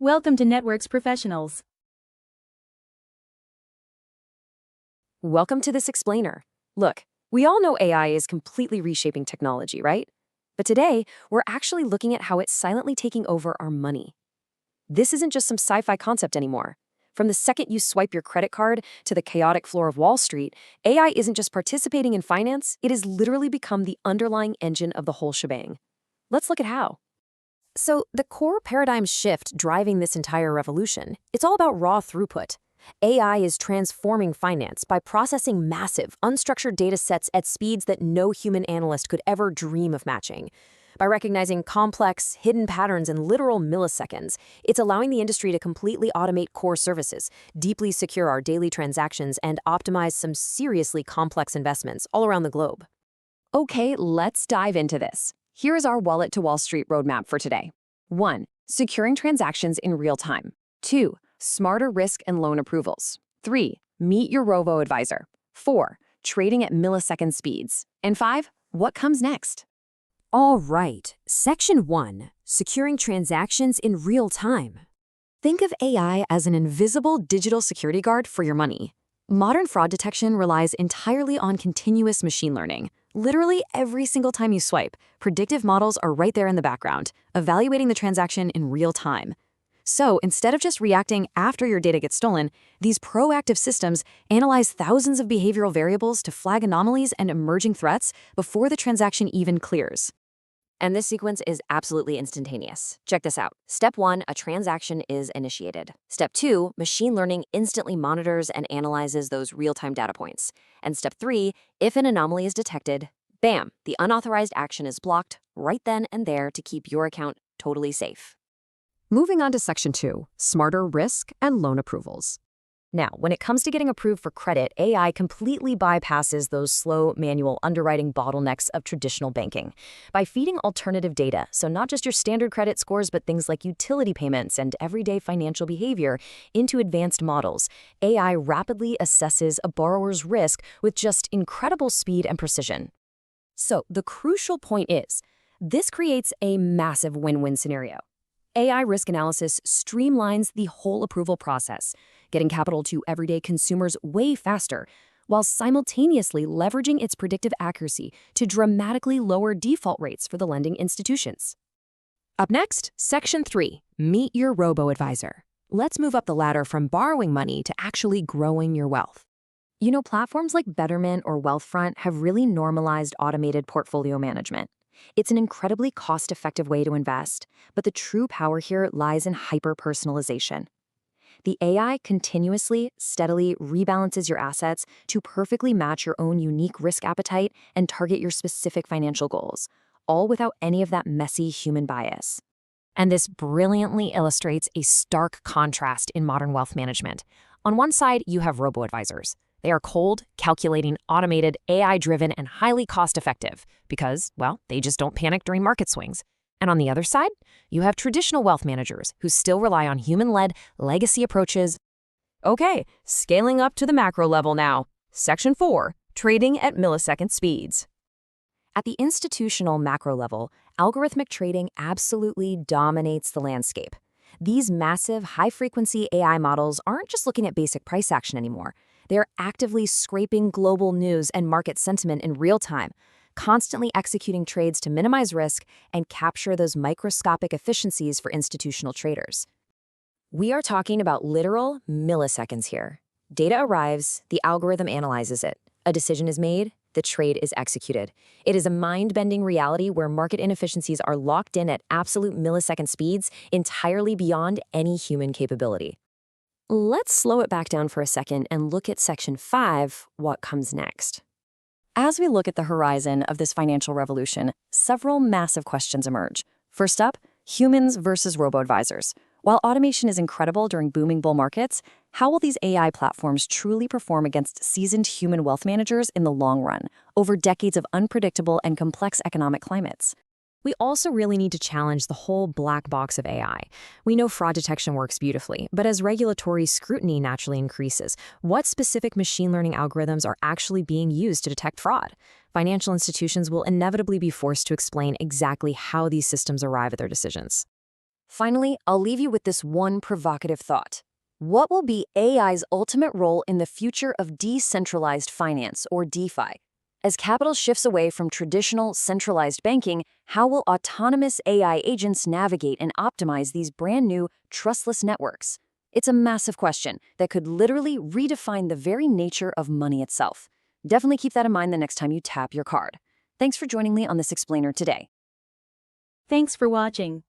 Welcome to Networks Professionals. Welcome to this explainer. Look, we all know AI is completely reshaping technology, right? But today, we're actually looking at how it's silently taking over our money. This isn't just some sci-fi concept anymore. From the second you swipe your credit card to the chaotic floor of Wall Street, AI isn't just participating in finance, it has literally become the underlying engine of the whole shebang. Let's look at how. So, the core paradigm shift driving this entire revolution, it's all about raw throughput. AI is transforming finance by processing massive, unstructured data sets at speeds that no human analyst could ever dream of matching. By recognizing complex, hidden patterns in literal milliseconds, it's allowing the industry to completely automate core services, deeply secure our daily transactions, and optimize some seriously complex investments all around the globe. Okay, let's dive into this. Here is our Wallet to Wall Street roadmap for today. 1. Securing transactions in real time. 2. Smarter risk and loan approvals. 3. Meet your Robo-Advisor. 4. Trading at millisecond speeds. And 5. What comes next? All right, Section 1. Securing transactions in real time. Think of AI as an invisible digital security guard for your money. Modern fraud detection relies entirely on continuous machine learning. Literally every single time you swipe, predictive models are right there in the background, evaluating the transaction in real time. So instead of just reacting after your data gets stolen, these proactive systems analyze thousands of behavioral variables to flag anomalies and emerging threats before the transaction even clears. And this sequence is absolutely instantaneous. Check this out. Step 1, a transaction is initiated. Step 2, machine learning instantly monitors and analyzes those real-time data points. And step 3, if an anomaly is detected, bam, the unauthorized action is blocked right then and there to keep your account totally safe. Moving on to Section 2, smarter risk and loan approvals. Now, when it comes to getting approved for credit, AI completely bypasses those slow, manual underwriting bottlenecks of traditional banking. By feeding alternative data, so not just your standard credit scores, but things like utility payments and everyday financial behavior, into advanced models, AI rapidly assesses a borrower's risk with just incredible speed and precision. So, the crucial point is, this creates a massive win-win scenario. AI risk analysis streamlines the whole approval process, getting capital to everyday consumers way faster, while simultaneously leveraging its predictive accuracy to dramatically lower default rates for the lending institutions. Up next, Section 3, Meet your Robo-Advisor. Let's move up the ladder from borrowing money to actually growing your wealth. You know, platforms like Betterment or Wealthfront have really normalized automated portfolio management. It's an incredibly cost-effective way to invest, but the true power here lies in hyper-personalization. The AI continuously, steadily rebalances your assets to perfectly match your own unique risk appetite and target your specific financial goals, all without any of that messy human bias. And this brilliantly illustrates a stark contrast in modern wealth management. On one side, you have robo-advisors. They are cold, calculating, automated, AI-driven, and highly cost-effective because, well, they just don't panic during market swings. And on the other side, you have traditional wealth managers who still rely on human-led legacy approaches. Okay, scaling up to the macro level now. Section 4, Trading at Millisecond Speeds. At the institutional macro level, algorithmic trading absolutely dominates the landscape. These massive, high-frequency AI models aren't just looking at basic price action anymore. They're actively scraping global news and market sentiment in real time, constantly executing trades to minimize risk and capture those microscopic efficiencies for institutional traders. We are talking about literal milliseconds here. Data arrives, the algorithm analyzes it. A decision is made, the trade is executed. It is a mind-bending reality where market inefficiencies are locked in at absolute millisecond speeds, entirely beyond any human capability. Let's slow it back down for a second and look at Section 5, what comes next. As we look at the horizon of this financial revolution, several massive questions emerge. First up, humans versus robo-advisors. While automation is incredible during booming bull markets, how will these AI platforms truly perform against seasoned human wealth managers in the long run, over decades of unpredictable and complex economic climates? We also really need to challenge the whole black box of AI. We know fraud detection works beautifully, but as regulatory scrutiny naturally increases, what specific machine learning algorithms are actually being used to detect fraud? Financial institutions will inevitably be forced to explain exactly how these systems arrive at their decisions. Finally, I'll leave you with this one provocative thought. What will be AI's ultimate role in the future of decentralized finance, or DeFi? As capital shifts away from traditional centralized banking, how will autonomous AI agents navigate and optimize these brand new, trustless networks? It's a massive question that could literally redefine the very nature of money itself. Definitely keep that in mind the next time you tap your card. Thanks for joining me on this explainer today. Thanks for watching.